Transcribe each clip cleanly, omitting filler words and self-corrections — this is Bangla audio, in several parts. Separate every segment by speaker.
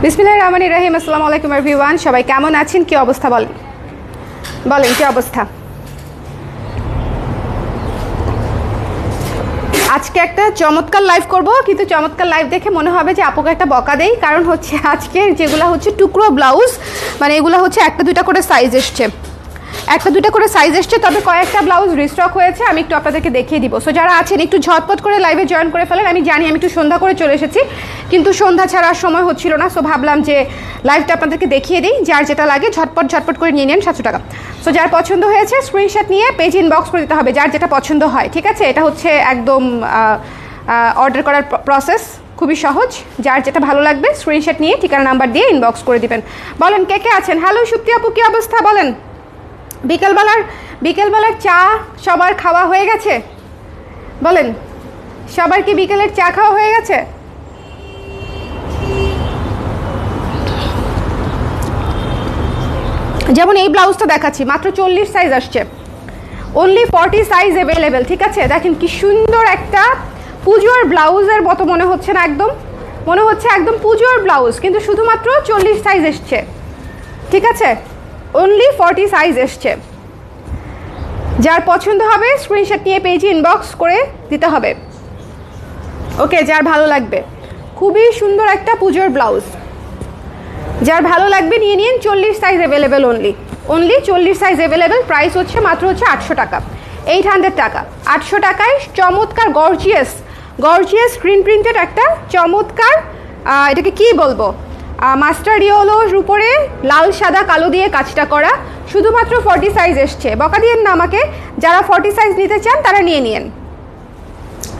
Speaker 1: বিসমিল্লাহির রহমানির রহিম। আসসালামু আলাইকুম এভরিওয়ান, সবাই কেমন আছেন? কি অবস্থা বলেন বলেন কি অবস্থা? আজকে একটা চমৎকার লাইভ করব, কিন্তু চমৎকার লাইভ দেখে মনে হবে যে আপুকে একটা বকা দেই। কারণ হচ্ছে আজকের যেগুলো হচ্ছে টুকরো ব্লাউজ, মানে এগুলো হচ্ছে একটা দুইটা করে সাইজ এসছে, তবে কয়েকটা ব্লাউজ রিস্টক হয়েছে, আমি একটু আপনাদেরকে দেখিয়ে দিব। সো যারা আছেন একটু ঝটপট করে লাইভে জয়েন করে ফেলেন। আমি জানি আমি একটু সন্ধ্যা করে চলে এসেছি, কিন্তু সন্ধ্যা ছাড়া সময় হচ্ছিল না। সো ভাবলাম যে লাইভটা আপনাদেরকে দেখিয়ে দিই, যার যেটা লাগে ঝটপট করে নিয়ে নেন। 700 টাকা। সো যার পছন্দ হয়েছে স্ক্রিনশট নিয়ে পেজ ইনবক্স করে দিতে হবে, যার যেটা পছন্দ হয়। ঠিক আছে, এটা হচ্ছে একদম অর্ডার করার প্রসেস, খুবই সহজ। যার যেটা ভালো লাগবে স্ক্রিনশট নিয়ে ঠিকানা নাম্বার দিয়ে ইনবক্স করে দিবেন। বলেন কে কে আছেন? হ্যালো সুপ্তি আপু, কি অবস্থা বলেন? বিকেলবেলার চা সবার খাওয়া হয়ে গেছে? বলেন, সবার কি বিকেলের চা খাওয়া হয়ে গেছে? যেমন এই ব্লাউজটা দেখাচ্ছি, মাত্র 40 সাইজ আসছে, অনলি 40 সাইজ অ্যাভেলেবেল। ঠিক আছে, দেখেন কি সুন্দর একটা পুজোর ব্লাউজের মতো মনে হচ্ছে না? মনে হচ্ছে একদম পুজোর ব্লাউজ, কিন্তু শুধুমাত্র 40 সাইজ এসছে। ঠিক আছে, অনলি 40 সাইজ এসছে। যার পছন্দ হবে স্ক্রিনশট নিয়ে পেজে ইনবক্স করে দিতে হবে। ওকে, যার ভালো লাগবে, খুবই সুন্দর একটা পুজোর ব্লাউজ, যার ভালো লাগবে নিয়ে নিন। 40 size available, only 40 size available. Price হচ্ছে মাত্র 800 টাকা, 800 টাকা। 800 টাকায় চমৎকার গর্জিয়াস স্ক্রিন প্রিন্টেড একটা চমৎকার, এটাকে কি বলবো, মাস্টার্ড ইয়েলোর উপরে লাল সাদা কালো দিয়ে কাজটা করা। শুধুমাত্র 40 সাইজ এসছে। বকা দিয়েন না আমাকে, যারা 40 সাইজ নিতে চান তারা নিয়ে নিন।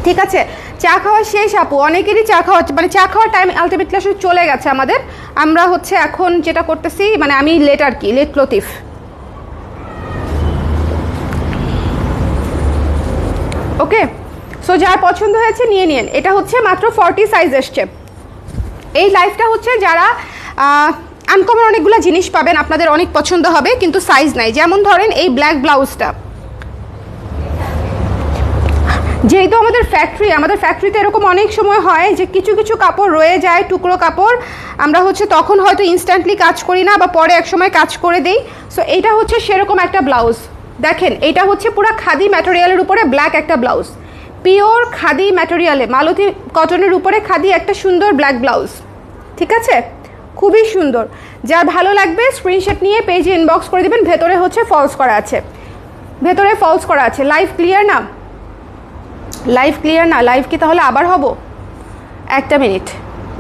Speaker 1: ঠিক আছে, চা খাওয়া শেষ আপু, অনেকেরই চা খাওয়া, মানে চা খাওয়ার টাইম আলটিমেটলি আসলে চলে গেছে আমাদের। আমরা হচ্ছে এখন যেটা করতেছি, মানে আমি লেট লতিফ। ওকে, সো যার পছন্দ হয়েছে নিয়ে নিন। এটা হচ্ছে মাত্র 40 সাইজ এসছে। এই লাইফটা হচ্ছে যারা আনকমন অনেকগুলো জিনিস পাবেন, আপনাদের অনেক পছন্দ হবে, কিন্তু সাইজ নাই। যেমন ধরেন এই ব্ল্যাক ব্লাউজটা, যেহেতু আমাদের ফ্যাক্টরিতে এরকম অনেক সময় হয় যে কিছু কাপড় রয়ে যায়, টুকরো কাপড়, আমরা হচ্ছে তখন হয়তো ইনস্ট্যান্টলি কাজ করি না, বা পরে এক সময় কাজ করে দিই। সো এইটা হচ্ছে সেরকম একটা ব্লাউজ। দেখেন, এটা হচ্ছে পুরো খাদি ম্যাটেরিয়ালের উপরে ব্ল্যাক একটা ব্লাউজ, পিওর খাদি ম্যাটেরিয়ালে, মালতী কটনের উপরে খাদি একটা সুন্দর ব্ল্যাক ব্লাউজ। ঠিক আছে, খুবই সুন্দর। যার ভালো লাগবে স্ক্রিনশট নিয়ে পেজে ইনবক্স করে দেবেন। ভেতরে হচ্ছে ফলস করা আছে, লাইভ ক্লিয়ার না? লাইভ কি তাহলে আবার হব? একটা মিনিট,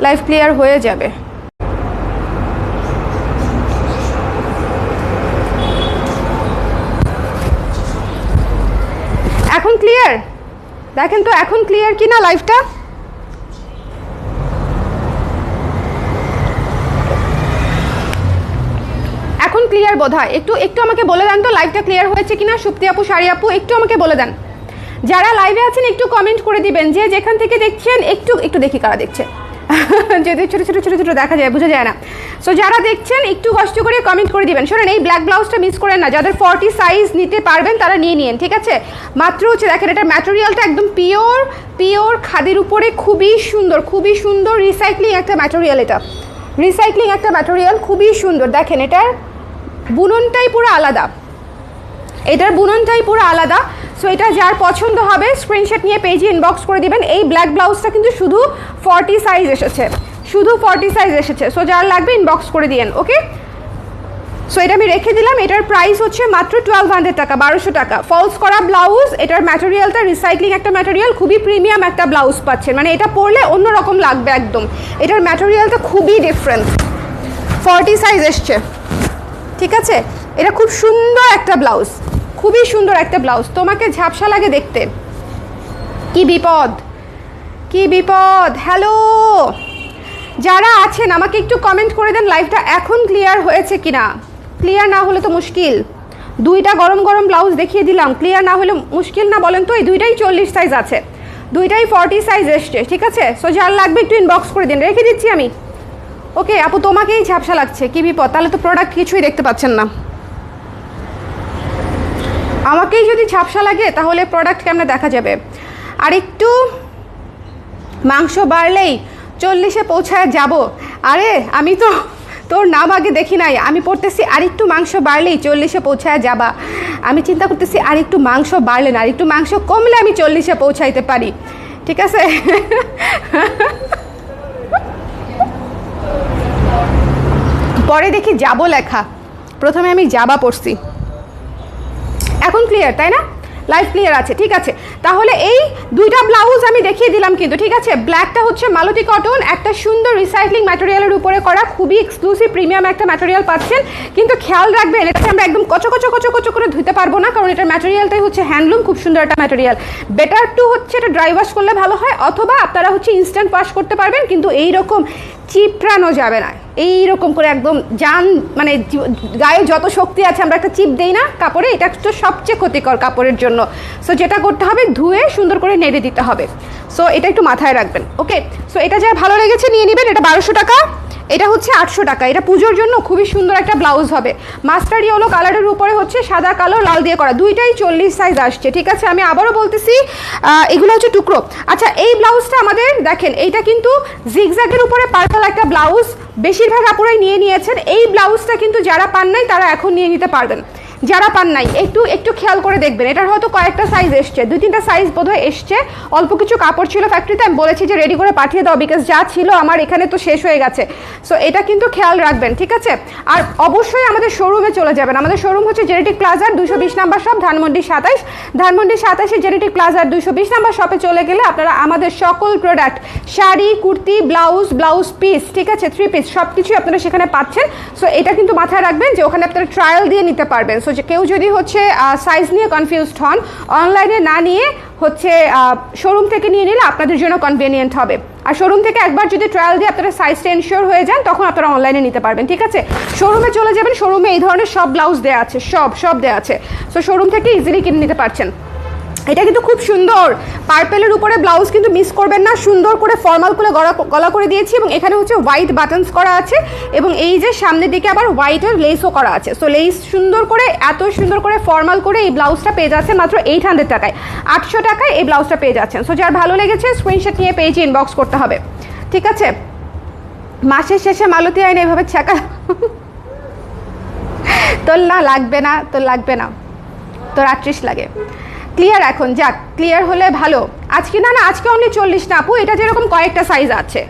Speaker 1: লাইভ ক্লিয়ার হয়ে যাবে। এখন ক্লিয়ার? দেখেন তো এখন ক্লিয়ার কি না লাইভটা? এখন ক্লিয়ার বোধহয়। একটু আমাকে বলে দেন তো লাইভটা ক্লিয়ার হয়েছে কিনা। সুপ্তি আপু, শাড়ি আপু, একটু আমাকে বলে দেন। যারা লাইভে আছেন একটু কমেন্ট করে দিবেন, যে যেখান থেকে দেখছেন। একটু দেখি কারা দেখছে, যদি ছোট দেখা যায়, বোঝা যায় না। সো যারা দেখছেন একটু কষ্ট করে কমেন্ট করে দিবেন। শোনেন, এই ব্ল্যাক ব্লাউজটা মিস করেন না, যাদের 40 সাইজ নিতে পারবেন তারা নিয়ে নিন। ঠিক আছে, মাত্র হচ্ছে দেখেন, এটার ম্যাটেরিয়ালটা একদম পিওর খাদির উপরে, খুবই সুন্দর রিসাইক্লিং একটা ম্যাটেরিয়াল। এটা রিসাইক্লিং একটা ম্যাটেরিয়াল, খুবই সুন্দর। দেখেন, এটার বুননটাই পুরো আলাদা। সো এটা যার পছন্দ হবে স্ক্রিনশট নিয়ে পেজে ইনবক্স করে দিবেন। এই ব্ল্যাক ব্লাউজটা কিন্তু শুধু 40 সাইজ এসেছে, সো যার লাগবে ইনবক্স করে দিন। ওকে, সো এটা আমি রেখে দিলাম। এটার প্রাইস হচ্ছে মাত্র 1200 টাকা, 1200 টাকা। ফলস করা ব্লাউজ, এটার ম্যাটেরিয়ালটা রিসাইক্লিং একটা ম্যাটেরিয়াল, খুবই প্রিমিয়াম একটা ব্লাউজ পাচ্ছেন, মানে এটা পরলে অন্যরকম লাগবে একদম। এটার ম্যাটেরিয়ালটা খুবই ডিফারেন্ট। 40 সাইজ এসছে। ঠিক আছে, এটা খুব সুন্দর একটা ব্লাউজ, খুবই সুন্দর একটা ব্লাউজ। তোমাকে ঝাপসা লাগে দেখতে, কি বিপদ। হ্যালো, যারা আছেন আমাকে একটু কমেন্ট করে দেন লাইভটা এখন ক্লিয়ার হয়েছে কিনা। ক্লিয়ার না হলে তো মুশকিল। দুইটা গরম ব্লাউজ দেখিয়ে দিলাম, ক্লিয়ার না হলে মুশকিল না, বলেন তো? এই দুইটাই 40 সাইজ আছে, দুইটাই 40 সাইজ এসছে। ঠিক আছে, সো যার লাগবে একটু ইনবক্স করে দিন, রেখে দিচ্ছি আমি। ওকে আপু, তোমাকেই ঝাপসা লাগছে, কি বিপদ? তাহলে তো প্রোডাক্ট কিছুই দেখতে পাচ্ছেন না। আমাকেই যদি ঝাপসা লাগে তাহলে প্রোডাক্ট কেমনে দেখা যাবে? আর একটু মাংস বাড়লেই 40-এ পৌঁছায় যাব। আরে আমি তো তোর নাম আগে দেখি নাই, আমি পড়তেছি আরেকটু মাংস বাড়লেই 40-এ পৌঁছায় যাবা। আমি চিন্তা করতেছি আরেকটু মাংস বাড়লে না, আরেকটু মাংস কমলে আমি 40-এ পৌঁছাইতে পারি। ঠিক আছে? পরে দেখি যাব লেখা, প্রথমে আমি যাবা পড়ছি। এখন ক্লিয়ার তাই না? লাইভ ক্লিয়ার আছে, ঠিক আছে। তাহলে এই দুইটা ব্লাউজ আমি দেখিয়ে দিলাম কিন্তু, ঠিক আছে। ব্ল্যাকটা হচ্ছে মালতী কটন, একটা সুন্দর রিসাইক্লিং ম্যাটেরিয়ালের উপরে করা, খুবই এক্সক্লুসিভ প্রিমিয়াম একটা ম্যাটেরিয়াল পাচ্ছেন। কিন্তু খেয়াল রাখবেন এটাকে আমরা একদম কচো কচো কচো কচো করে ধুতে পারবো না, কারণ এটার ম্যাটেরিয়ালটাই হচ্ছে হ্যান্ডলুম, খুব সুন্দর একটা ম্যাটেরিয়াল। বেটার টু হচ্ছে এটা ড্রাই ওয়াশ করলে ভালো হয়, অথবা আপনারা হচ্ছে ইনস্ট্যান্ট ওয়াশ করতে পারবেন, কিন্তু এইরকম চিপড়ানো যাবে না। এইরকম করে একদম জান মানে গায়ে যত শক্তি আছে আমরা একটা চিপ দেই না কাপড়ে, এটা তো সবচেয়ে ক্ষতিকর কাপড়ের জন্য। সো যেটা করতে হবে ধুয়ে সুন্দর করে নেড়ে দিতে হবে। সো এটা একটু মাথায় রাখবেন, ওকে। সো এটা যা ভালো লেগেছে নিয়ে নেবেন। এটা 1200 টাকা, এটা হচ্ছে 800 টাকা। এটা পুজোর জন্য খুবই সুন্দর একটা ব্লাউজ হবে। মাস্টার্ড ইয়েলো কালারের উপরে হচ্ছে সাদা কালো লাল দিয়ে করা, দুইটাই 40 সাইজ আসছে, ঠিক আছে। আমি আবারও বলতেছি এগুলো হচ্ছে টুকরো। আচ্ছা, এই ব্লাউজটা আমাদের দেখেন, এইটা কিন্তু জিগজ্যাগের উপরে পার্পল একটা ব্লাউজ, বেশিরভাগ আপুরাই নিয়ে নিয়েছেন। এই ব্লাউজটা কিন্তু যারা পান নাই তারা এখন নিয়ে নিতে পারবেন। যারা পান নাই একটু খেয়াল করে দেখবেন, এটার হয়তো কয়েকটা সাইজ এসছে, 2-3টা সাইজ বোধহয় এসছে। অল্প কিছু কাপড় ছিল ফ্যাক্টরিতে, আমি বলেছি যে রেডি করে পাঠিয়ে দাও, বিকজ যা ছিল আমার এখানে তো শেষ হয়ে গেছে। সো এটা কিন্তু খেয়াল রাখবেন, ঠিক আছে। আর অবশ্যই আমাদের শোরুমে চলে যাবেন। আমাদের শোরুম হচ্ছে জেনেটিক প্লাজার 220 নাম্বার শপ, ধানমন্ডি 27। ধানমন্ডি 27-এ জেনেটিক প্লাজার 220 নাম্বার শপে চলে গেলে আপনারা আমাদের সকল product, sari, kurti, blouse piece, ঠিক আছে, 3 পিস, সব কিছুই আপনারা সেখানে পাচ্ছেন। সো এটা কিন্তু মাথায় রাখবেন যে ওখানে আপনারা ট্রায়াল দিয়ে নিতে পারবেন। সো যে কেউ যদি হচ্ছে সাইজ নিয়ে কনফিউজড হন, অনলাইনে না নিয়ে হচ্ছে শোরুম থেকে নিয়ে নিলে আপনাদের জন্য কনভিনিয়েন্ট হবে। আর শোরুম থেকে একবার যদি ট্রায়াল দিয়ে আপনারা সাইজটা এনশিওর হয়ে যান, তখন আপনারা অনলাইনে নিতে পারবেন, ঠিক আছে। শোরুমে চলে যাবেন, শোরুমে এই ধরনের সব ব্লাউজ দেওয়া আছে, সব দেওয়া আছে। সো শোরুম থেকে ইজিলি কিনে নিতে পারছেন। এটা কিন্তু খুব সুন্দর পার্পেলের উপরে ব্লাউজ, কিন্তু মিস করবেন না। সুন্দর করে ফর্মাল করে গলা করে দিয়েছি, এবং এখানে হচ্ছে হোয়াইট বাটনস করা আছে, এবং এই যে সামনের দিকে আবার হোয়াইটের লেসও করা আছে। সো লেস সুন্দর করে, এত সুন্দর করে ফর্মাল করে এই ব্লাউজটা পেয়ে যাচ্ছেন মাত্র 800 টাকায়। 800 টাকায় এই ব্লাউজটা পেয়ে যাচ্ছেন। সো যার ভালো লেগেছে স্ক্রিনশট নিয়ে পেজে ইনবক্স করতে হবে, ঠিক আছে। মাসের শেষে মালতী আইন এইভাবে ছাকা তোর না লাগবে না, তোর লাগবে না, তোর 38 লাগে। ক্লিয়ার? এখন যাক, ক্লিয়ার হলে ভালো। আজকে না আজকে অনলি 40 না আপু, এটা যেরকম কয়েকটা সাইজ আছে,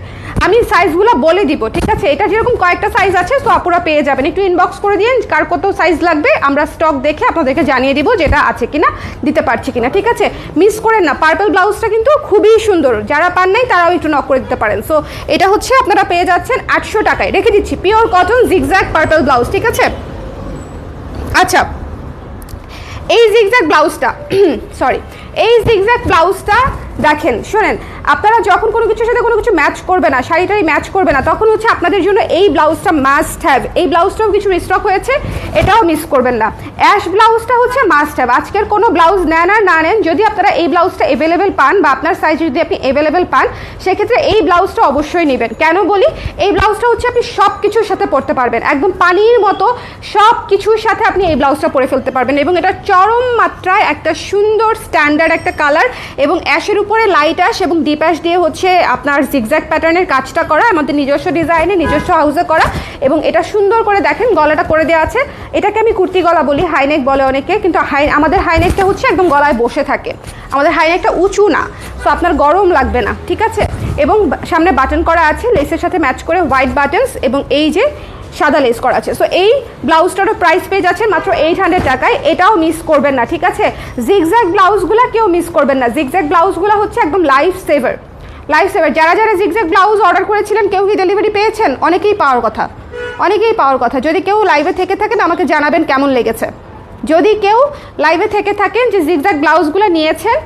Speaker 1: আমি সাইজগুলো বলে দিব, ঠিক আছে। এটা যেরকম কয়েকটা সাইজ আছে, তো আপুরা পেয়ে যাবেন। একটু ইনবক্স করে দিন কার কত সাইজ লাগবে, আমরা স্টক দেখে আপনাদেরকে জানিয়ে দিব যেটা আছে কিনা, দিতে পারছি কিনা, ঠিক আছে। মিস করেন না, পার্পল ব্লাউজটা কিন্তু খুবই সুন্দর, যারা পান নাই তারাও একটু নক করে দিতে পারেন। সো এটা হচ্ছে আপনারা পেয়ে যাচ্ছেন 800 টাকায়, রেখে দিচ্ছি, pure cotton zigzag purple blouse, ঠিক আছে। আচ্ছা, এই জিগজ্যাগ ব্লাউজটা সরি, এই জিগজ্যাগ ব্লাউজটা দেখেন, শোনেন, আপনারা যখন কোনো কিছুর সাথে কোনো কিছু ম্যাচ করবে না, শাড়িটাই ম্যাচ করবে না, তখন হচ্ছে আপনাদের জন্য এই ব্লাউজটা মাস্ট হ্যাভ। এই ব্লাউজটাও কিছু রিস্টক হয়েছে, এটাও মিস করবেন না। অ্যাশ ব্লাউজটা হচ্ছে মাস্ট হ্যাভ। আজকের কোনো ব্লাউজ নেন আর না নেন, যদি আপনারা এই ব্লাউজটা অ্যাভেলেবেল পান বা আপনার সাইজ যদি আপনি অ্যাভেলেবেল পান, সেক্ষেত্রে এই ব্লাউজটা অবশ্যই নেবেন। কেন বলি, এই ব্লাউজটা হচ্ছে আপনি সব কিছুর সাথে পরতে পারবেন, একদম পানির মতো সব কিছুর সাথে আপনি এই ব্লাউজটা পরে ফেলতে পারবেন। এবং এটা চরম মাত্রায় একটা সুন্দর স্ট্যান্ডার্ড একটা কালার, এবং অ্যাশের উপরে লাইট অ্যাশ এবং ডিপ অ্যাশ দিয়ে হচ্ছে আপনার জিগজ্যাগ প্যাটার্নের কাজটা করা, আমাদের নিজস্ব ডিজাইনে, নিজস্ব হাউসে করা। এবং এটা সুন্দর করে দেখেন গলাটা করে দেওয়া আছে, এটাকে আমি কুর্তি গলা বলি, হাইনেক বলে অনেকে, কিন্তু আমাদের হাইনেকটা হচ্ছে একদম গলায় বসে থাকে, আমাদের হাইনেকটা উঁচু না, সো আপনার গরম লাগবে না, ঠিক আছে। এবং সামনে বাটন করা আছে লেসের সাথে ম্যাচ করে, হোয়াইট বাটনস, এবং এই যে সাদা লেস করা আছে। সো এই ব্লাউজটারও প্রাইস পেয়ে যাচ্ছেন মাত্র 800 টাকায়, এটাও মিস করবেন না, ঠিক আছে। জিগজ্যাগ ব্লাউজগুলো কেউ মিস করবেন না, জিগজ্যাগ ব্লাউজগুলো হচ্ছে একদম লাইফ সেভার। যারা যারা জিগজ্যাগ ব্লাউজ অর্ডার করেছিলেন, কেউ কি ডেলিভারি পেয়েছেন? অনেকেই পাওয়ার কথা। যদি কেউ লাইভে থেকে থাকেন আমাকে জানাবেন কেমন লেগেছে। যদি কেউ লাইভে থেকে থাকেন যে জিগজ্যাগ ব্লাউজগুলো নিয়েছেন,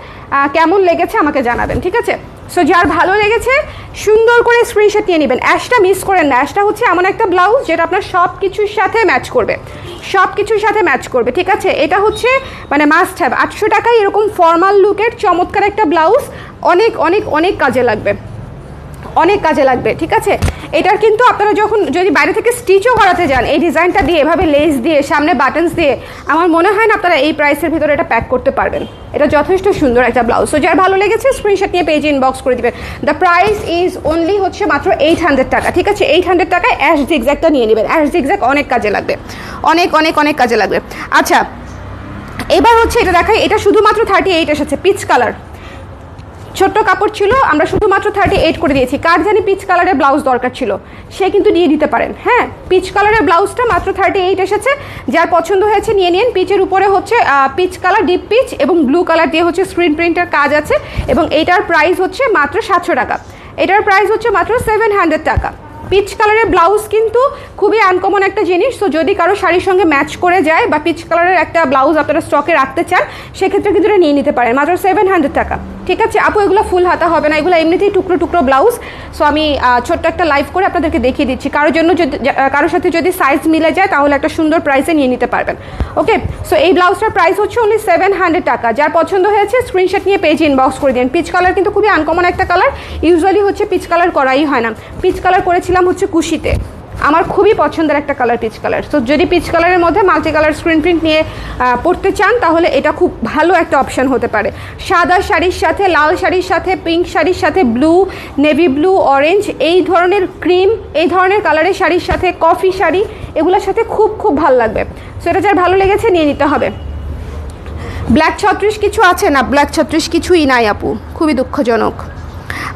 Speaker 1: কেমন লেগেছে আমাকে জানাবেন, ঠিক আছে। সো যার ভালো লেগেছে সুন্দর করে স্ক্রিনশট নিয়ে নেবেন। অ্যাশটা মিস করেন না, অ্যাশটা হচ্ছে এমন একটা ব্লাউজ যেটা আপনার সব কিছুর সাথে ম্যাচ করবে, ঠিক আছে। এটা হচ্ছে মানে মাস্ট হ্যাভ। 800 টাকায় এরকম ফর্মাল লুকের চমৎকার একটা ব্লাউজ অনেক অনেক অনেক কাজে লাগবে। অনেক কাজে লাগবে, ঠিক আছে। এটার কিন্তু আপনারা যখন যদি বাইরে থেকে স্টিচও করাতে যান এই ডিজাইনটা দিয়ে, এভাবে লেস দিয়ে, সামনে বাটনস দিয়ে, আমার মনে হয় না আপনারা এই প্রাইসের ভিতরে এটা প্যাক করতে পারবেন। এটা যথেষ্ট সুন্দর একটা ব্লাউজ। সো যার ভালো লেগেছে স্ক্রিনশট নিয়ে পেজে ইনবক্স করে দিবেন। দ্য প্রাইস ইজ অনলি হচ্ছে মাত্র 800 টাকা, ঠিক আছে। 800 টাকায় অ্যাশ জিগজ্যাগটা নিয়ে নেবেন। অ্যাশ জিগজ্যাগ অনেক কাজে লাগবে, অনেক অনেক অনেক কাজে লাগবে। আচ্ছা, এবার হচ্ছে এটা দেখাই। এটা শুধুমাত্র 38 এসেছে, পিচ কালার, ছোট্ট কাপড় ছিল, আমরা শুধুমাত্র 38 করে দিয়েছি। কার জানি পিচ কালারের ব্লাউজ দরকার ছিল সে কিন্তু দিয়ে দিতে পারেন। হ্যাঁ, পিচ কালারের ব্লাউজটা মাত্র 38 এসেছে। যার পছন্দ হয়েছে নিয়ে নিন। পিচের উপরে হচ্ছে পিচ কালার, ডিপ পিচ এবং ব্লু কালার দিয়ে হচ্ছে স্ক্রিন প্রিন্টের কাজ আছে এবং এটার প্রাইস হচ্ছে মাত্র 700 টাকা। এটার প্রাইস হচ্ছে মাত্র 700 টাকা। পিচ কালারের ব্লাউজ কিন্তু খুবই আনকমন একটা জিনিস। তো যদি কারো শাড়ির সঙ্গে ম্যাচ করে যায় বা পিচ কালারের একটা ব্লাউজ আপনারা স্টকে রাখতে চান সেক্ষেত্রে কিন্তু এটা নিয়ে নিতে পারেন মাত্র 700 টাকা, ঠিক আছে। আপু এগুলো ফুল হাতা হবে না, এগুলো এমনিতেই টুকরো টুকরো ব্লাউজ। সো আমি ছোট্ট একটা লাইভ করে আপনাদেরকে দেখিয়ে দিচ্ছি। কারোর জন্য যদি কারোর সাথে যদি সাইজ মিলে যায় তাহলে একটা সুন্দর প্রাইসে নিয়ে নিতে পারবেন। ওকে, সো এই ব্লাউজটার প্রাইস হচ্ছে অনলি 700 টাকা। যার পছন্দ হয়েছে স্ক্রিনশট নিয়ে পেজে ইনবক্স করে দিন। পিচ কালার কিন্তু খুবই আনকমন একটা কালার, ইউজুয়ালি হচ্ছে পিচ কালার করাই হয় না। পিচ কালার করেছিলাম হচ্ছে কুশিতে, আমার খুবই পছন্দের একটা কালার পিচ কালার। তো যদি পিচ কালারের মধ্যে মাল্টি কালার স্ক্রিন প্রিন্ট নিয়ে পড়তে চান তাহলে এটা খুব ভালো একটা অপশান হতে পারে। সাদা শাড়ির সাথে, লাল শাড়ির সাথে, পিঙ্ক শাড়ির সাথে, ব্লু, নেভি ব্লু, অরেঞ্জ, এই ধরনের ক্রিম, এই ধরনের কালারের শাড়ির সাথে, কফি শাড়ি, এগুলোর সাথে খুব খুব ভালো লাগবে। সো এটা যার ভালো লেগেছে নিয়ে নিতে হবে। ব্ল্যাক 36 কিছু আছে না? ব্ল্যাক 36 কিছুই নাই আপু, খুবই দুঃখজনক।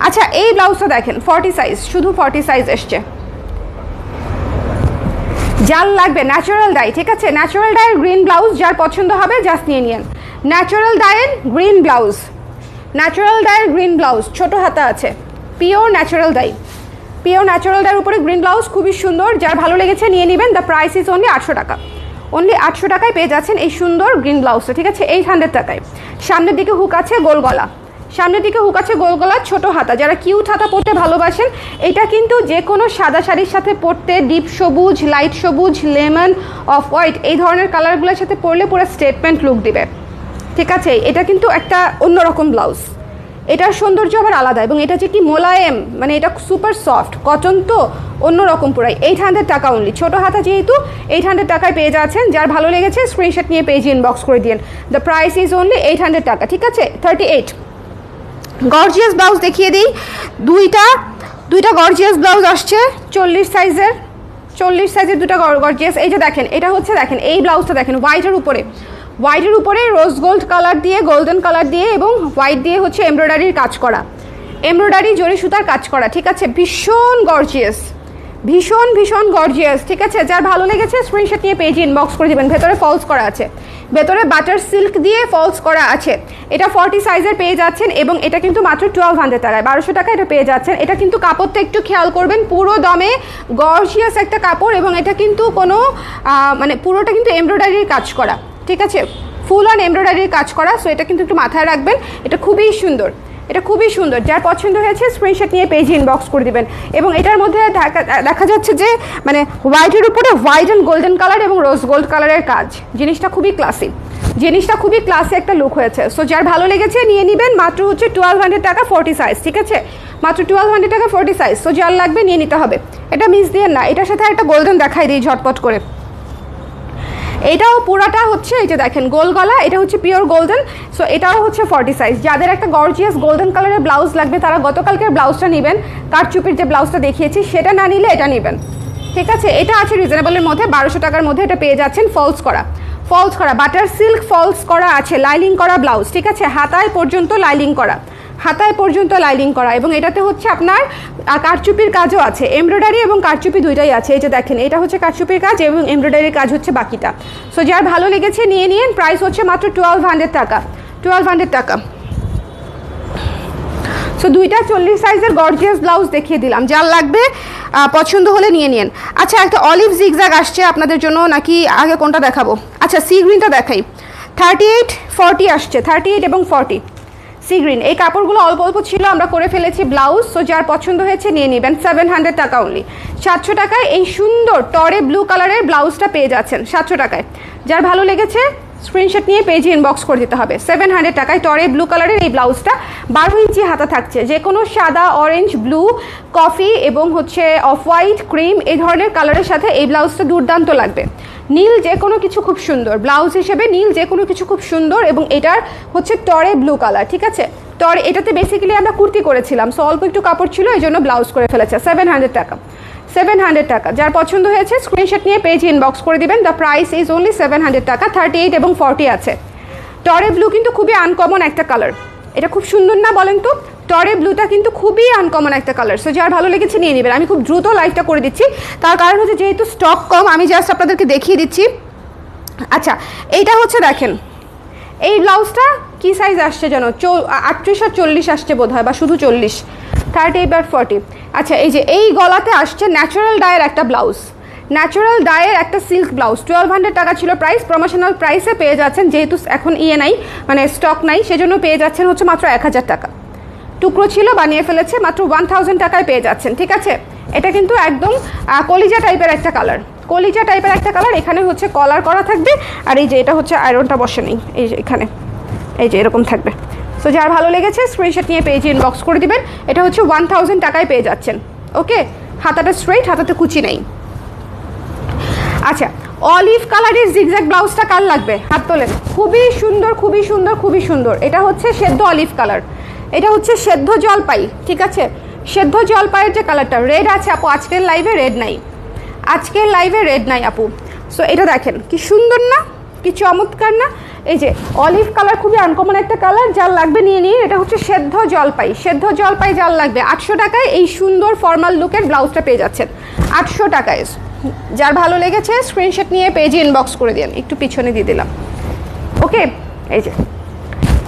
Speaker 1: আচ্ছা, এই ব্লাউজটা দেখেন, 40 সাইজ, শুধু 40 সাইজ এসছে। যার লাগবে ন্যাচারাল ডাই, ঠিক আছে, ন্যাচারাল ডাইয়ের গ্রিন ব্লাউজ যার পছন্দ হবে জাস্ট নিয়ে নিন। ন্যাচারাল ডাইয়ের গ্রিন ব্লাউজ, ন্যাচারাল ডাইয়ের গ্রিন ব্লাউজ, ছোট হাতা আছে, pure natural die, pure natural ডাইয়ের উপরে গ্রিন ব্লাউজ, খুবই সুন্দর। যার ভালো লেগেছে নিয়ে নেবেন। দ্য প্রাইস ইজ অনলি 800 টাকা। অনলি 800 টাকায় পেয়ে যাচ্ছেন এই সুন্দর গ্রিন ব্লাউজটা, ঠিক আছে, 800 টাকায়। সামনের দিকে হুক আছে, গোল গলা, সামনের দিকে হুক আছে, গোল গলা, ছোট হাতা। যারা কিউট হাতা পরতে ভালোবাসেন, এটা কিন্তু যে কোনো সাদা শাড়ির সাথে পরতে, ডিপ সবুজ, লাইট সবুজ, লেমন, অফ হোয়াইট, এই ধরনের কালারগুলোর সাথে পরলে পুরো স্টেটমেন্ট লুক দিবে, ঠিক আছে। এটা কিন্তু একটা অন্যরকম ব্লাউজ, এটার সৌন্দর্য আবার আলাদা এবং এটা যে কি মোলায়েম, মানে এটা সুপার সফট কটন, তো অন্যরকম পুরাই। 800 টাকা অনলি, ছোটো হাতা যেহেতু 800 টাকায় পেয়ে যাচ্ছেন। যার ভালো লেগেছে স্ক্রিনশট নিয়ে পেজে ইনবক্স করে দিন। দ্য প্রাইস ইজ অনলি 800 টাকা, ঠিক আছে। 38 গর্জিয়াস ব্লাউজ দেখিয়ে দিই। দুইটা গর্জিয়াস ব্লাউজ আসছে 40 সাইজের, 40 সাইজের দুটো গর্জিয়াস। এই যে দেখেন, এটা হচ্ছে দেখেন এই ব্লাউজটা দেখেন, হোয়াইটের উপরে রোজ গোল্ড কালার দিয়ে, গোল্ডেন কালার দিয়ে এবং হোয়াইট দিয়ে হচ্ছে এমব্রয়ডারির কাজ করা, এমব্রয়ডারি জরি সুতার কাজ করা, ঠিক আছে। ভীষণ গর্জিয়াস, ভীষণ ভীষণ গর্জিয়াস, ঠিক আছে। যার ভালো লেগেছে স্ক্রিনশট নিয়ে পেজে ইনবক্স করে দেবেন। ভেতরে ফলস করা আছে, ভেতরে বাটার সিল্ক দিয়ে ফলস করা আছে। এটা 40 সাইজের পেয়ে যাচ্ছেন এবং এটা কিন্তু মাত্র 1200 টাকায়, 1200 টাকা এটা পেয়ে যাচ্ছেন। এটা কিন্তু কাপড়টা একটু খেয়াল করবেন, পুরো দমে গর্জিয়াস একটা কাপড় এবং এটা কিন্তু কোনো মানে পুরোটা কিন্তু এমব্রয়ডারির কাজ করা, ঠিক আছে, ফুল অন এমব্রয়ডারির কাজ করা। সো এটা কিন্তু একটু মাথায় রাখবেন, এটা খুবই সুন্দর, এটা খুবই সুন্দর। যার পছন্দ হয়েছে স্ক্রিনশট নিয়ে পেজে ইনবক্স করে দিবেন। এবং এটার মধ্যে দেখা যাচ্ছে যে মানে হোয়াইটের উপরে হোয়াইট অ্যান্ড গোল্ডেন কালার এবং রোজ গোল্ড কালারের কাজ, জিনিসটা খুবই ক্লাসি, জিনিসটা খুবই ক্লাসি একটা লুক হয়েছে। সো যার ভালো লেগেছে নিয়ে নেবেন। মাত্র হচ্ছে 1200 টাকা 40 সাইজ, ঠিক আছে, মাত্র 1200 টাকা 40 সাইজ। সো যার লাগবে নিয়ে নিতে হবে, এটা মিস দিয়ে না। এটার সাথে একটা গোল্ডেন দেখাই দিই ঝটপট করে। এটাও পুরাটা হচ্ছে এই যে দেখেন গোল গলা, এটা হচ্ছে পিওর গোল্ডেন। সো এটাও হচ্ছে 40 সাইজ। যাদের একটা গর্জিয়াস গোল্ডেন কালারের ব্লাউজ লাগবে তারা গতকালকের ব্লাউজটা নেবেন, কারচুপির যে ব্লাউজটা দেখিয়েছি সেটা না নিলে এটা নেবেন, ঠিক আছে। এটা আছে রিজনেবলের মধ্যে, 1200 টাকার মধ্যে এটা পেয়ে যাচ্ছেন। ফলস করা বাটার সিল্ক ফলস করা আছে, লাইলিং করা ব্লাউজ, ঠিক আছে, হাতায় পর্যন্ত লাইলিং করা, হাতায় পর্যন্ত লাইলিং করা এবং এটাতে হচ্ছে আপনার কারচুপির কাজও আছে, এমব্রয়ডারি এবং কারচুপি দুইটাই আছে। এই যে দেখেন, এটা হচ্ছে কারচুপির কাজ এবং এমব্রয়ডারির কাজ হচ্ছে বাকিটা। সো যার ভালো লেগেছে নিয়ে নিন। প্রাইস হচ্ছে মাত্র 1200 টাকা, 1200 টাকা। সো দুইটা 40 সাইজের গর্জিয়াস ব্লাউজ দেখিয়ে দিলাম, যার লাগবে পছন্দ হলে নিয়ে নিন। আচ্ছা, একটা অলিভ জিগজ্যাগ আসছে আপনাদের জন্য, নাকি আগে কোনটা দেখাবো? আচ্ছা, সি গ্রিনটা দেখাই। 38 40 আসছে, 38 এবং 40 সি গ্রিন। এই কাপড়গুলো অল্প অল্প ছিল, আমরা করে ফেলেছি ব্লাউজ। সো যার পছন্দ হয়েছে নিয়ে নেবেন। 700 টাকা অনলি, 700 টাকায় এই সুন্দর টরে ব্লু কালারের ব্লাউজটা পেয়ে যাচ্ছেন 700 টাকায়। যার ভালো লেগেছে স্ক্রিনশট নিয়ে পেজে ইনবক্স করে দিতে হবে। 700 টাকায় টরে ব্লু কালারের এই ব্লাউজটা 12 ইঞ্চি হাতা থাকছে, যে কোনো সাদা, অরেঞ্জ, ব্লু, কফি এবং হচ্ছে অফ হোয়াইট, ক্রিম এই ধরনের কালারের সাথে এই ব্লাউজটা দুর্দান্ত লাগবে। নীল যে কোনো কিছু খুব সুন্দর, ব্লাউজ হিসেবে নীল যে কোনো কিছু খুব সুন্দর, এবং এটার হচ্ছে টরে ব্লু কালার, ঠিক আছে। টরে এটাতে বেসিক্যালি আমরা কুর্তি করেছিলাম, সো অল্প একটু কাপড় ছিল, এই জন্য ব্লাউজ করে ফেলেছে। 700 টাকা, 700 টাকা। যার পছন্দ হয়েছে স্ক্রিনশট নিয়ে পেজে ইনবক্স করে দিবেন। দ্য প্রাইস ইজ অনলি 700 টাকা। 38 এবং 40 আছে। টরে ব্লু কিন্তু খুবই আনকমন একটা কালার, এটা খুব সুন্দর না বলেন তো? টরে ব্লুটা কিন্তু খুবই আনকমন একটা কালার, সো যার ভালো লেগেছে নিয়ে নেবেন। আমি খুব দ্রুত লাইভটা করে দিচ্ছি, তার কারণ হচ্ছে যেহেতু স্টক কম, আমি জাস্ট আপনাদেরকে দেখিয়ে দিচ্ছি। আচ্ছা, এইটা হচ্ছে দেখেন, এই ব্লাউজটা কি সাইজ আসছে যেন, 38 আর 40 আসছে বোধ হয়, বা শুধু 40, 38 আর 40। আচ্ছা, এই যে এই গলাতে আসছে ন্যাচারাল ডায়ের একটা ব্লাউজ, ন্যাচারাল ডায়ের একটা সিল্ক ব্লাউজ। 1200 টাকা ছিল প্রাইস, প্রমোশনাল প্রাইসে পেয়ে যাচ্ছেন, যেহেতু এখন নাই, মানে স্টক নাই, সেজন্য পেয়ে যাচ্ছেন হচ্ছে মাত্র 1000 টাকা। টুকরো ছিল, বানিয়ে ফেলেছে, মাত্র 1000 টাকায় পেয়ে যাচ্ছেন, ঠিক আছে। এটা কিন্তু একদম কলিজা টাইপের একটা কালার, কলিজা টাইপের একটা কালার। এখানে হচ্ছে কলার করা থাকবে, আর এই যে এটা হচ্ছে আয়রনটা বসে নেই, এই যে এখানে এই যে এরকম থাকবে। সো যার ভালো লেগেছে স্ক্রিনশট নিয়ে পেজে ইনবক্স করে দিবেন। এটা হচ্ছে 1000 টাকায় পেয়ে যাচ্ছেন। ওকে, হাতাটা স্ট্রেইট, হাতাতে কুচি নেই। আচ্ছা, অলিভ কালারের জিগজ্যাগ ব্লাউজটা কার লাগবে হাত তোলেন। খুবই সুন্দর, খুবই সুন্দর, খুবই সুন্দর। এটা হচ্ছে সেদ্ধ অলিভ কালার, এটা হচ্ছে সেদ্ধ জলপাই, ঠিক আছে। সেদ্ধ জলপাইয়ের যে কালারটা রেড আছে আপু, আজকের লাইভে রেড নাই, আজকের লাইভে রেড নাই আপু। সো এটা দেখেন কি সুন্দর না, কি চমৎকার না। এই যে অলিভ কালার খুবই আনকমন একটা কালার, যার লাগবে নিয়ে নিন। এটা হচ্ছে সেদ্ধ জলপাই, সেদ্ধ জলপাই যার লাগবে 800 টাকায় এই সুন্দর ফর্মাল লুকের ব্লাউজটা পেয়ে যাচ্ছেন 800 টাকায়। যার ভালো লেগেছে স্ক্রিনশট নিয়ে পেজে ইনবক্স করে দিন। একটু পিছনে দিয়ে দিলাম। ওকে, এই যে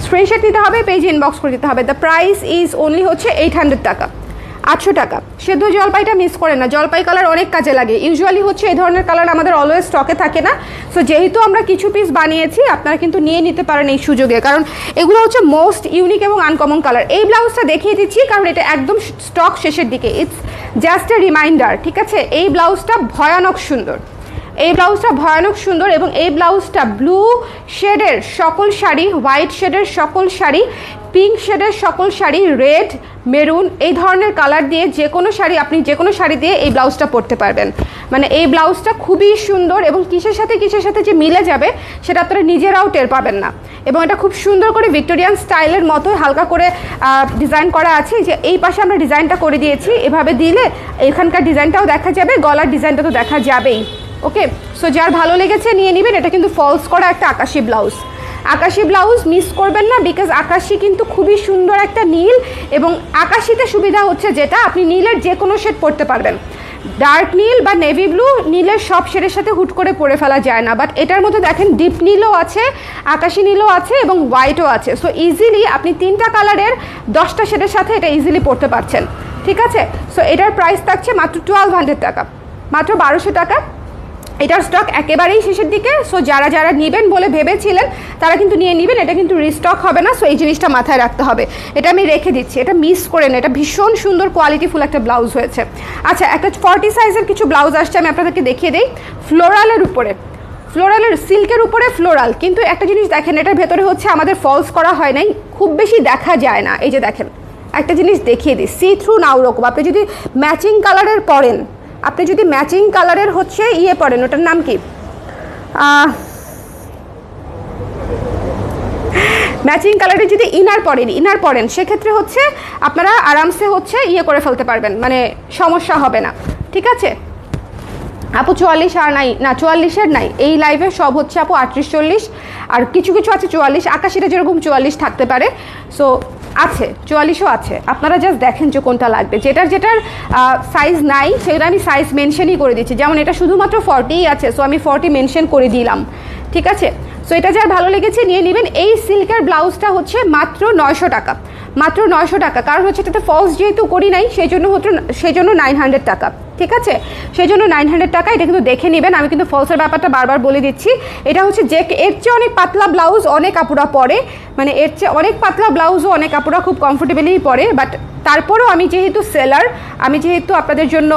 Speaker 1: স্ক্রিনশট নিতে হবে, পেজে ইনবক্স করে দিতে হবে। দ্য প্রাইস ইজ অনলি হচ্ছে 800 টাকা, 800 টাকা। সেদ্ধ জলপাইটা মিস করেন না, জলপাই কালার অনেক কাজে লাগে। ইউজুয়ালি হচ্ছে এই ধরনের কালার আমাদের অলওয়েজ স্টকে থাকে না। সো যেহেতু আমরা কিছু পিস বানিয়েছি, আপনারা কিন্তু নিয়ে নিতে পারেন এই সুযোগে, কারণ এগুলো হচ্ছে মোস্ট ইউনিক এবং আনকমন কালার। এই ব্লাউজটা দেখিয়ে দিচ্ছি কারণ এটা একদম স্টক শেষের দিকে, ইটস জাস্ট এ রিমাইন্ডার, ঠিক আছে। এই ব্লাউজটা ভয়ানক সুন্দর, এই ব্লাউজটা ভয়ানক সুন্দর, এবং এই ব্লাউজটা ব্লু শেডের সকল শাড়ি, হোয়াইট শেডের সকল শাড়ি, পিঙ্ক শেডের সকল শাড়ি, রেড, মেরুন এই ধরনের কালার দিয়ে যে কোনো শাড়ি, আপনি যে কোনো শাড়ি দিয়ে এই ব্লাউজটা পরতে পারবেন। মানে এই ব্লাউজটা খুবই সুন্দর, এবং কিসের সাথে যে মিলে যাবে সেটা আপনারা নিজেরাও টের পাবেন না। এবং এটা খুব সুন্দর করে ভিক্টোরিয়ান স্টাইলের মতো হালকা করে ডিজাইন করা আছে। যে এই পাশে আমরা ডিজাইনটা করে দিয়েছি, এভাবে দিলে এখানকার ডিজাইনটাও দেখা যাবে, গলার ডিজাইনটা তো দেখা যাবেই। ওকে, সো যার ভালো লেগেছে নিয়ে নেবেন। এটা কিন্তু ফলস করা একটা আকাশি ব্লাউজ, আকাশি ব্লাউজ মিস করবেন না, বিকজ আকাশি কিন্তু খুবই সুন্দর একটা নীল, এবং আকাশিতে সুবিধা হচ্ছে যেটা আপনি নীলের যে কোনো শেড পরতে পারবেন। ডার্ক নীল বা নেভি ব্লু, নীলের সব শেডের সাথে হুট করে পরে ফেলা যায় না, বাট এটার মধ্যে দেখেন ডিপ নীলও আছে, আকাশি নীলও আছে, এবং হোয়াইটও আছে। সো ইজিলি আপনি 3টা কালারের 10টা শেডের সাথে এটা ইজিলি পরতে পারছেন, ঠিক আছে। সো এটার প্রাইস থাকছে মাত্র 1200 টাকা, মাত্র 1200 টাকা। এটার স্টক একেবারেই শেষের দিকে। সো যারা যারা নেবেন বলে ভেবেছিলেন তারা কিন্তু নিয়ে নেবেন, এটা কিন্তু রিস্টক হবে না। সো এই জিনিসটা মাথায় রাখতে হবে, এটা আমি রেখে দিচ্ছি, এটা মিস করে না। এটা ভীষণ সুন্দর কোয়ালিটিফুল একটা ব্লাউজ হয়েছে। আচ্ছা, একটা 40 সাইজের কিছু ব্লাউজ আসছে, আমি আপনাদেরকে দেখিয়ে দিই। ফ্লোরালের উপরে, ফ্লোরালের সিল্কের উপরে ফ্লোরাল, কিন্তু একটা জিনিস দেখেন, এটার ভেতরে হচ্ছে আমাদের ফলস করা হয় নাই, খুব বেশি দেখা যায় না। এই যে দেখেন, একটা জিনিস দেখিয়ে দিই, সি থ্রু না ওরকম। আপনি যদি ম্যাচিং কালারের পরেন, আপনি যদি ম্যাচিং কালারের হচ্ছে ইয়ে পরেন, ওটার নাম কি, ম্যাচিং কালারের যদি ইনার পরেন সেক্ষেত্রে হচ্ছে আপনারা আরামসে হচ্ছে ইয়ে করে ফেলতে পারবেন, মানে সমস্যা হবে না, ঠিক আছে। আপু 44 আর নাই না, 44-এর নাই এই লাইভে, সব হচ্ছে আপু 38, 40, আর কিছু কিছু আছে 44, আকাশিটা যেরকম 44 থাকতে পারে। সো আছে 44ও আছে, আপনারা জাস্ট দেখেন যে কোনটা লাগবে। যেটার সাইজ নাই সেটা আমি সাইজ মেনশনই করে দিচ্ছি। যেমন এটা শুধুমাত্র 40 আছে, সো আমি 40 মেনশন করে দিলাম, ঠিক আছে। সো এটা যার ভালো লেগেছে নিয়ে নেবেন। এই সিল্কের ব্লাউজটা হচ্ছে মাত্র 900 টাকা, মাত্র 900 টাকা। কারণ হচ্ছে এটাতে ফলস যেহেতু করি নাই সেই জন্য 900 টাকা, ঠিক আছে, সেই জন্য 900 টাকা। এটা কিন্তু দেখে নেবেন, আমি কিন্তু ফলসের ব্যাপারটা বারবার বলে দিচ্ছি। এটা হচ্ছে যে এর চেয়ে অনেক পাতলা ব্লাউজ অনেক আপুরা পরে, মানে এর চেয়ে অনেক পাতলা ব্লাউজও অনেক আপুরা খুব কমফোর্টেবলি পরে, বাট তারপরেও আমি যেহেতু সেলার, আমি যেহেতু আপনাদের জন্য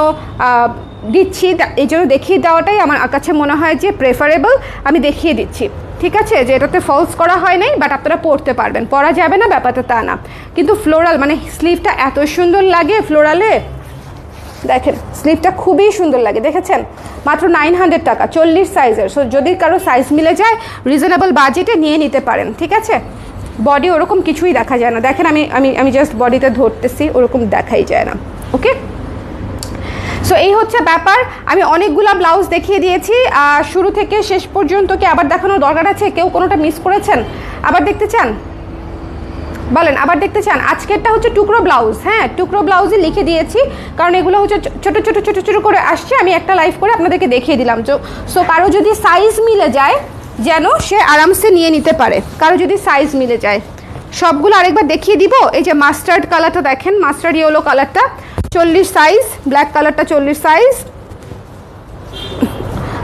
Speaker 1: দিচ্ছি, এই জন্য দেখিয়ে দেওয়াটাই আমার কাছে মনে হয় যে প্রেফারেবল, আমি দেখিয়ে দিচ্ছি। ঠিক আছে, যে এটাতে ফলস করা হয় নাই, বাট আপনারা পরতে পারবেন, পরা যাবে না ব্যাপারটা তা না। কিন্তু ফ্লোরাল মানে স্লিভটা এত সুন্দর লাগে ফ্লোরালে, দেখেন স্লিভটা খুবই সুন্দর লাগে, দেখেছেন? মাত্র 900 টাকা, 40 সাইজের। সো যদি কারো সাইজ মিলে যায় রিজনেবল বাজেটে নিয়ে নিতে পারেন, ঠিক আছে? বডি ওরকম কিছুই দেখা যায় না, দেখেন আমি আমি আমি জাস্ট বডিতে ধরতেছি, ওরকম দেখাই যায় না। ওকে, সো এই হচ্ছে ব্যাপার। আমি অনেকগুলো ব্লাউজ দেখিয়ে দিয়েছি, শুরু থেকে শেষ পর্যন্ত কি আবার দেখানোর দরকার আছে? কেউ কোনোটা মিস করেছেন? আবার দেখতে চান? বলেন, আবার দেখতে চান? আজকেরটা হচ্ছে টুকরো ব্লাউজ, হ্যাঁ টুকরো ব্লাউজই লিখে দিয়েছি, কারণ এগুলো হচ্ছে ছোটো ছোটো ছোটো ছোটো করে আসছে, আমি একটা লাইভ করে আপনাদেরকে দেখিয়ে দিলাম। সো কারো যদি সাইজ মিলে যায় যেন সে আরামসে নিয়ে নিতে পারে, কারো যদি সাইজ মিলে যায়। সবগুলো আরেকবার দেখিয়ে দিব। এই যে মাস্টার্ড কালারটা দেখেন, মাস্টার্ড ইয়েলো কালারটা 40 সাইজ, ব্ল্যাক কালারটা 40 সাইজ,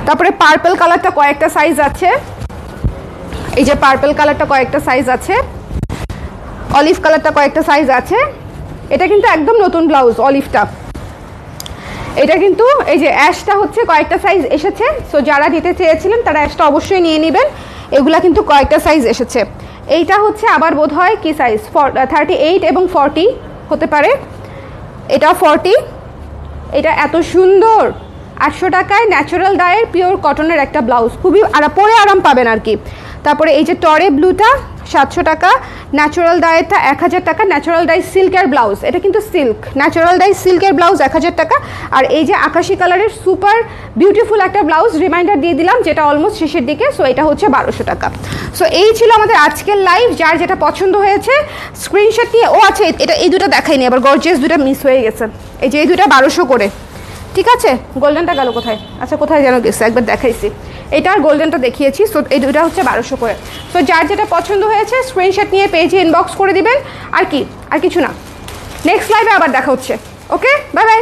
Speaker 1: তারপরে পার্পল কালারটা কয়েকটা সাইজ আছে, এই যে পার্পল কালারটা কয়েকটা সাইজ আছে, অলিভ কালারটা কয়েকটা সাইজ আছে। এটা কিন্তু একদম নতুন ব্লাউজ অলিভটা, এটা কিন্তু এই যে অ্যাশটা হচ্ছে কয়েকটা সাইজ এসেছে। সো যারা নিতে চেয়েছিলেন তারা অ্যাশটা অবশ্যই নিয়ে নেবেন, এগুলা কিন্তু কয়েকটা সাইজ এসেছে। এইটা হচ্ছে আবার বোধ হয় কি সাইজ 38 এবং 40 হতে পারে, এটাও 40। এটা এত সুন্দর 800 টাকায় ন্যাচারাল ডায়ের পিওর কটনের একটা ব্লাউজ, খুবই পরে আরাম পাবেন আর কি। তারপরে এই যে টরে ব্লুটা 700 টাকা, ন্যাচারাল ডায়েরটা 1000 টাকা, ন্যাচারাল ডাই সিল্কের ব্লাউজ, এটা কিন্তু সিল্ক, ন্যাচারাল ডাই সিল্কের ব্লাউজ 1000 টাকা। আর এই যে আকাশি কালারের সুপার বিউটিফুল একটা ব্লাউজ রিমাইন্ডার দিয়ে দিলাম, যেটা অলমোস্ট শেষের দিকে, সো এটা হচ্ছে 1200 টাকা। সো এই ছিল আমাদের আজকের লাইভ। যার যেটা পছন্দ হয়েছে স্ক্রিনশট নিয়ে, ও আচ্ছা এটা এই দুটো দেখাইনি, আবার গর্জিয়াস দুটো মিস হয়ে গেছে, এই যে এই দুটো 1200 করে, ঠিক আছে? গোল্ডেনটা গেল কোথায়? আচ্ছা কোথায় যেন গেছে, একবার দেখাইছি, এটা আর গোল্ডেনটা দেখিয়েছি। সো এই দুটা হচ্ছে 1200 করে। সো যার যেটা পছন্দ হয়েছে স্ক্রিনশট নিয়ে পেজে ইনবক্স করে দিবেন। আর কি, আর কিছু না। নেক্সট লাইভে আবার দেখা হচ্ছে। ওকে, বাই বাই।